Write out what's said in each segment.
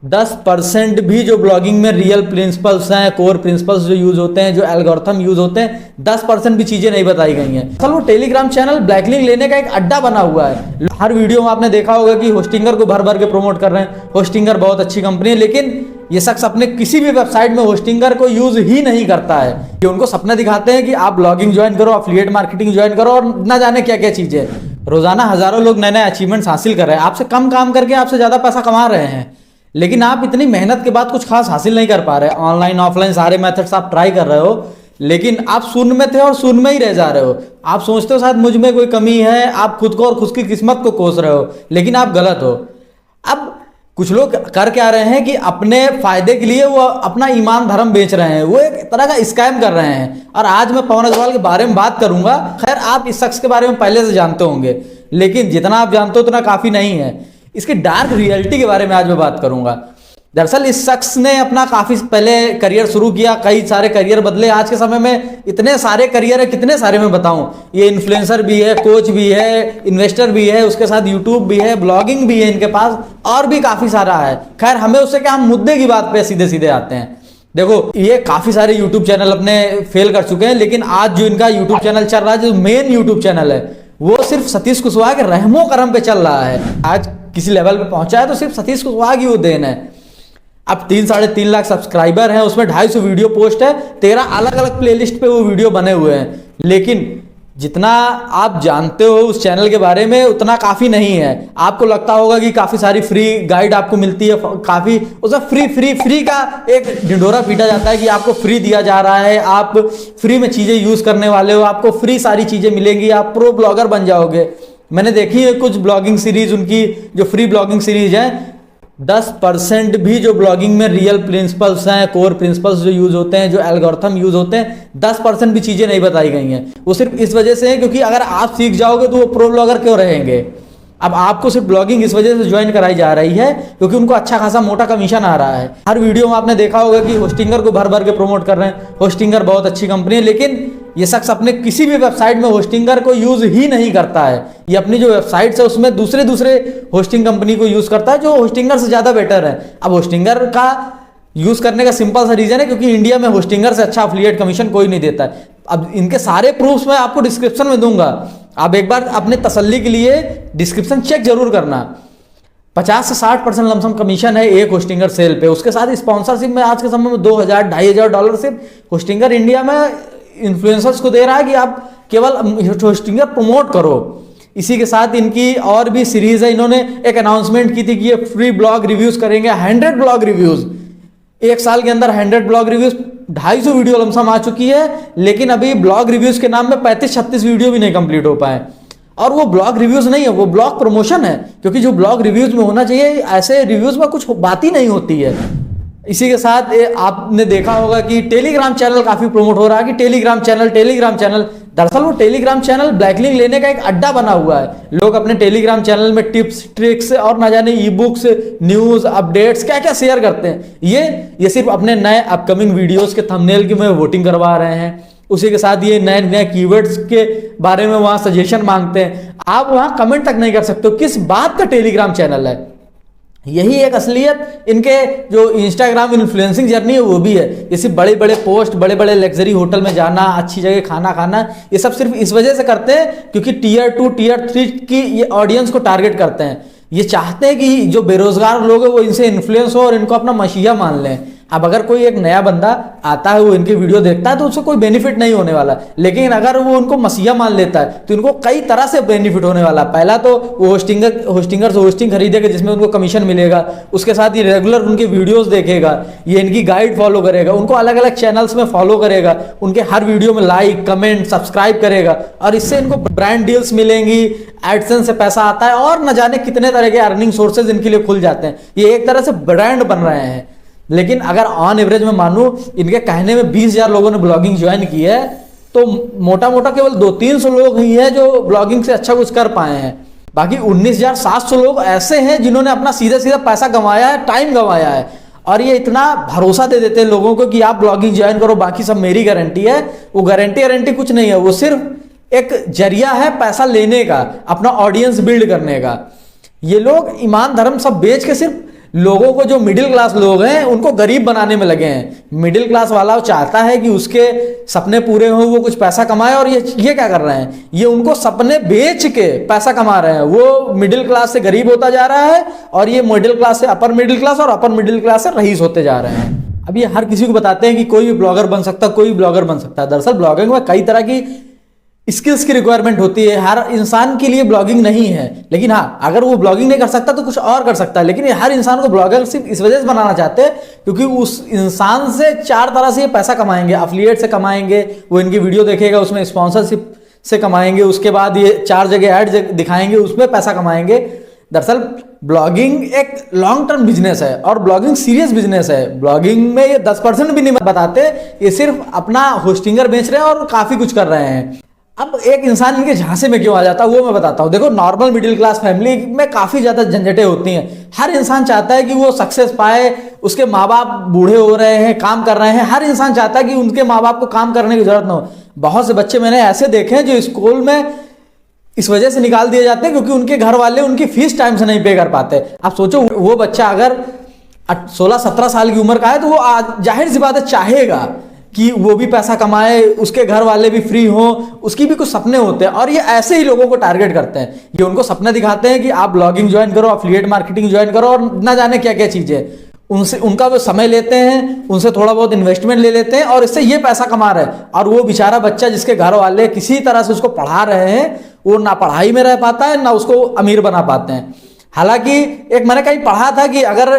10% भी जो ब्लॉगिंग में रियल प्रिंसिपल्स हैं, कोर प्रिंसिपल्स जो यूज होते हैं, जो एल्गोरिथम यूज होते हैं, 10% भी चीजें नहीं बताई गई हैं। असल वो टेलीग्राम चैनल ब्लैकलिंक लेने का एक अड्डा बना हुआ है। हर वीडियो में आपने देखा होगा कि होस्टिंगर को भर भर के प्रमोट कर रहे हैं, होस्टिंगर बहुत अच्छी कंपनी है, लेकिन ये शख्स अपने किसी भी वेबसाइट में होस्टिंगर को यूज ही नहीं करता है। ये उनको सपने दिखाते हैं कि आप ब्लॉगिंग ज्वाइन करो, एफिलिएट मार्केटिंग ज्वाइन करो और ना जाने क्या क्या चीजें। रोजाना हजारों लोग नए नए अचीवमेंट्स हासिल कर रहे हैं, आपसे कम काम करके आपसे ज्यादा पैसा कमा रहे हैं, लेकिन आप इतनी मेहनत के बाद कुछ खास हासिल नहीं कर पा रहे। ऑनलाइन ऑफलाइन सारे मेथड्स आप ट्राई कर रहे हो, लेकिन आप शून्य में थे और शून्य में ही रह जा रहे हो। आप सोचते हो शायद मुझ में कोई कमी है, आप खुद को और खुद की किस्मत को कोस रहे हो, लेकिन आप गलत हो। अब कुछ लोग कर क्या रहे हैं कि अपने फायदे के लिए वो अपना ईमान धर्म बेच रहे हैं, वो एक तरह का स्कैम कर रहे हैं। और आज मैं पवन अग्रवाल के बारे में बात करूंगा। खैर आप इस शख्स के बारे में पहले से जानते होंगे, लेकिन जितना आप जानते हो उतना काफी नहीं है। इसकी डार्क रियलिटी के बारे में आज मैं बात करूंगा। दरअसल इस शख्स ने अपना काफी पहले करियर शुरू किया, कई सारे करियर बदले। आज के समय में इतने सारे करियर है, कितने सारे मैं बताऊं। ये इन्फ्लुएंसर भी है, कोच भी है, इन्वेस्टर भी है, उसके साथ यूट्यूब भी है, ब्लॉगिंग भी है इनके पास, और भी काफी सारा है। खैर हमें उससे क्या, हम मुद्दे की बात पे सीधे सीधे आते हैं। देखो ये काफी सारे यूट्यूब चैनल अपने फेल कर चुके हैं, लेकिन आज जो इनका यूट्यूब चैनल चल रहा है, जो मेन यूट्यूब चैनल है, वो सिर्फ सतीश कुशवाहा के रहमो करम पे चल रहा है। आज किसी लेवल पे पहुंचा है तो सिर्फ सतीश कुशवाहा की वो देन है। अब 3-3.5 लाख सब्सक्राइबर हैं, उसमें 250 वीडियो पोस्ट है, 13 अलग अलग प्लेलिस्ट पे वो वीडियो बने हुए हैं। लेकिन जितना आप जानते हो उस चैनल के बारे में उतना काफी नहीं है। आपको लगता होगा कि काफी सारी फ्री गाइड आपको मिलती है, काफी उसमें फ्री का एक ढिंढोरा पीटा जाता है कि आपको फ्री दिया जा रहा है, आप फ्री में चीजें यूज करने वाले हो, आपको फ्री सारी चीजें मिलेंगी, आप प्रो ब्लॉगर बन जाओगे। मैंने देखी है कुछ ब्लॉगिंग सीरीज, उनकी जो फ्री ब्लॉगिंग सीरीज है, 10% भी जो ब्लॉगिंग में रियल प्रिंसिपल्स हैं, कोर प्रिंसिपल्स जो यूज होते हैं, जो एल्गोरिथम यूज होते हैं, 10% भी चीजें नहीं बताई गई हैं। वो सिर्फ इस वजह से है क्योंकि अगर आप सीख जाओगे तो वो प्रो ब्लॉगर क्यों रहेंगे। अब आपको सिर्फ ब्लॉगिंग इस वजह से ज्वाइन कराई जा रही है क्योंकि उनको अच्छा खासा मोटा कमीशन आ रहा है। हर वीडियो में आपने देखा होगा कि होस्टिंगर को भर भर के प्रमोट कर रहे हैं, होस्टिंगर बहुत अच्छी कंपनी है, लेकिन ये शख्स अपने किसी भी वेबसाइट में होस्टिंगर को यूज ही नहीं करता है। ये अपनी जो वेबसाइट्स है उसमें दूसरे होस्टिंग कंपनी को यूज करता है जो होस्टिंगर से ज्यादा बेटर है। अब होस्टिंगर का यूज करने का सिंपल सा रीजन है क्योंकि इंडिया में होस्टिंगर से अच्छा एफिलिएट कमीशन कोई नहीं देता है। अब इनके सारे प्रूफ्स मैं आपको डिस्क्रिप्शन में दूंगा, आप एक बार अपने तसल्ली के लिए डिस्क्रिप्शन चेक जरूर करना। 50 से 60% लमसम कमीशन है एक होस्टिंगर सेल पे। उसके साथ स्पॉन्सरशिप में आज के समय में $2,000-$2,500 सिर्फ होस्टिंगर इंडिया में इन्फ्लुएंसर्स को दे रहा है कि आप केवल होस्टिंगर प्रमोट करो। इसी के साथ इनकी और भी सीरीज है। इन्होंने एक अनाउंसमेंट की थी कि ये फ्री ब्लॉग रिव्यूज करेंगे, 100 ब्लॉग रिव्यूज। एक साल के अंदर 100 ब्लॉग रिव्यूज, 250 वीडियो लमसम आ चुकी है, लेकिन अभी ब्लॉग रिव्यूज के नाम में 35-36 वीडियो भी नहीं कंप्लीट हो पाए। और वो ब्लॉग रिव्यूज नहीं है, वो ब्लॉग प्रमोशन है, क्योंकि जो ब्लॉग रिव्यूज में होना चाहिए ऐसे रिव्यूज में कुछ बात ही नहीं होती है। इसी के साथ आपने देखा होगा कि टेलीग्राम चैनल काफी प्रमोट हो रहा है कि टेलीग्राम चैनल। दरअसल वो टेलीग्राम चैनल ब्लैकलिंक लेने का एक अड्डा बना हुआ है। लोग अपने टेलीग्राम चैनल में टिप्स, ट्रिक्स और ना जाने ई बुक्स, न्यूज, अपडेट्स क्या क्या शेयर करते हैं। ये सिर्फ अपने नए अपकमिंग वीडियोस के थंबनेल की में वोटिंग करवा रहे हैं। उसी के साथ ये नए नए कीवर्ड्स के बारे में वहां सजेशन मांगते हैं। आप वहां कमेंट तक नहीं कर सकते हो। किस बात का टेलीग्राम चैनल है? यही एक असलियत इनके जो इंस्टाग्राम इन्फ्लुएंसिंग जर्नी है वो भी है। ये सिर्फ बड़े बड़े पोस्ट, बड़े बड़े लग्जरी होटल में जाना, अच्छी जगह खाना खाना, ये सब सिर्फ इस वजह से करते हैं क्योंकि टीयर 2 टीयर 3 की ये ऑडियंस को टारगेट करते हैं। ये चाहते हैं कि जो बेरोजगार लोग हैं वो इनसे इन्फ्लुएंस हो और इनको अपना मसीहा मान लें। अब अगर कोई एक नया बंदा आता है, वो इनके वीडियो देखता है तो उसको कोई बेनिफिट नहीं होने वाला, लेकिन अगर वो उनको मसीहा मान लेता है तो इनको कई तरह से बेनिफिट होने वाला। पहला तो वो होस्टिंगर से होस्टिंग खरीदेगा जिसमें उनको कमीशन मिलेगा। उसके साथ ये रेगुलर उनके वीडियोस देखेगा, ये इनकी गाइड फॉलो करेगा, उनको अलग अलग चैनल्स में फॉलो करेगा, उनके हर वीडियो में लाइक, कमेंट, सब्सक्राइब करेगा और इससे इनको ब्रांड डील्स मिलेंगी, एडसेंस से पैसा आता है और न जाने कितने तरह के अर्निंग सोर्सेज इनके लिए खुल जाते हैं। ये एक तरह से ब्रांड बन रहे हैं। लेकिन अगर ऑन एवरेज में मानूं, इनके कहने में 20,000 लोगों ने ब्लॉगिंग ज्वाइन की है तो मोटा मोटा केवल 200-300 लोग ही हैं जो ब्लॉगिंग से अच्छा कुछ कर पाए हैं। बाकी 19,700 लोग ऐसे हैं जिन्होंने अपना सीधा सीधा पैसा गंवाया है, टाइम गंवाया है। और ये इतना भरोसा दे देते हैं लोगों को कि आप ब्लॉगिंग ज्वाइन करो, बाकी सब मेरी गारंटी है। वो गारंटी कुछ नहीं है, वो सिर्फ एक जरिया है पैसा लेने का, अपना ऑडियंस बिल्ड करने का। ये लोग ईमान धर्म सब बेच के सिर्फ लोगों को, जो मिडिल क्लास लोग हैं उनको गरीब बनाने में लगे हैं। मिडिल क्लास वाला चाहता है कि उसके सपने पूरे हों, वो कुछ पैसा कमाए, और ये क्या कर रहे हैं, ये उनको सपने बेच के पैसा कमा रहे हैं। वो मिडिल क्लास से गरीब होता जा रहा है और ये मिडिल क्लास से अपर मिडिल क्लास और अपर मिडिल क्लास से रईस होते जा रहे हैं। अब ये हर किसी को बताते हैं कि कोई भी ब्लॉगर बन सकता है, कोई भी ब्लॉगर बन सकता है। दरअसल ब्लॉगिंग में कई तरह की स्किल्स की रिक्वायरमेंट होती है, हर इंसान के लिए ब्लॉगिंग नहीं है। लेकिन हाँ, अगर वो ब्लॉगिंग नहीं कर सकता तो कुछ और कर सकता है। लेकिन हर इंसान को ब्लॉगर सिर्फ इस वजह से बनाना चाहते हैं क्योंकि उस इंसान से 4 तरह से ये पैसा कमाएंगे। एफिलिएट से कमाएंगे, वो इनकी वीडियो देखेगा, उसमें स्पॉन्सरशिप से कमाएंगे, उसके बाद ये 4 जगह ऐड दिखाएंगे, उसमें पैसा कमाएंगे। दरअसल ब्लॉगिंग एक लॉन्ग टर्म बिजनेस है और ब्लॉगिंग सीरियस बिजनेस है। ब्लॉगिंग में ये 10% भी नहीं बताते, ये सिर्फ अपना होस्टिंगर बेच रहे हैं और काफी कुछ कर रहे हैं। अब एक इंसान इनके झांसे में क्यों आ जाता है वो मैं बताता हूँ। देखो, नॉर्मल मिडिल क्लास फैमिली में काफी ज्यादा झंझटें होती हैं। हर इंसान चाहता है कि वो सक्सेस पाए, उसके माँ बाप बूढ़े हो रहे हैं, काम कर रहे हैं, हर इंसान चाहता है कि उनके माँ बाप को काम करने की जरूरत ना हो। बहुत से बच्चे मैंने ऐसे देखे हैं जो स्कूल में इस वजह से निकाल दिए जाते हैं क्योंकि उनके घर वाले उनकी फीस टाइम से नहीं पे कर पाते। आप सोचो, वो बच्चा अगर 16-17 साल की उम्र का है तो वो जाहिर सी बात है चाहेगा कि वो भी पैसा कमाए, उसके घर वाले भी फ्री हों, उसकी भी कुछ सपने होते हैं। और ये ऐसे ही लोगों को टारगेट करते हैं, ये उनको सपने दिखाते हैं कि आप ब्लॉगिंग ज्वाइन करो, एफिलिएट मार्केटिंग ज्वाइन करो और ना जाने क्या क्या चीजें। उनसे उनका वो समय लेते हैं, उनसे थोड़ा बहुत इन्वेस्टमेंट ले लेते हैं और इससे ये पैसा कमा रहे हैं। और वो बेचारा बच्चा जिसके घर वाले किसी तरह से उसको पढ़ा रहे हैं, वो ना पढ़ाई में रह पाता है ना उसको अमीर बना पाते हैं। हालांकि एक मैंने कहीं पढ़ा था कि अगर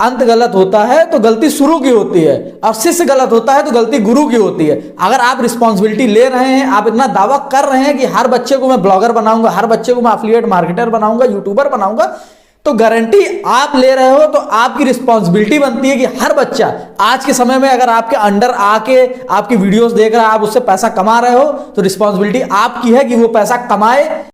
अंत गलत होता है तो गलती शुरू की होती है और शिष्य गलत होता है तो गलती गुरु की होती है। अगर आप रिस्पॉन्सिबिलिटी ले रहे हैं, आप इतना दावा कर रहे हैं कि हर बच्चे को मैं ब्लॉगर बनाऊंगा, हर बच्चे को मैं एफिलिएट मार्केटर बनाऊंगा, यूट्यूबर बनाऊंगा, तो गारंटी आप ले रहे हो तो आपकी रिस्पॉन्सिबिलिटी बनती है कि हर बच्चा आज के समय में अगर आपके अंडर आके आपकी वीडियोस देख रहा है, आप उससे पैसा कमा रहे हो, तो रिस्पॉन्सिबिलिटी आपकी है कि वो पैसा कमाए।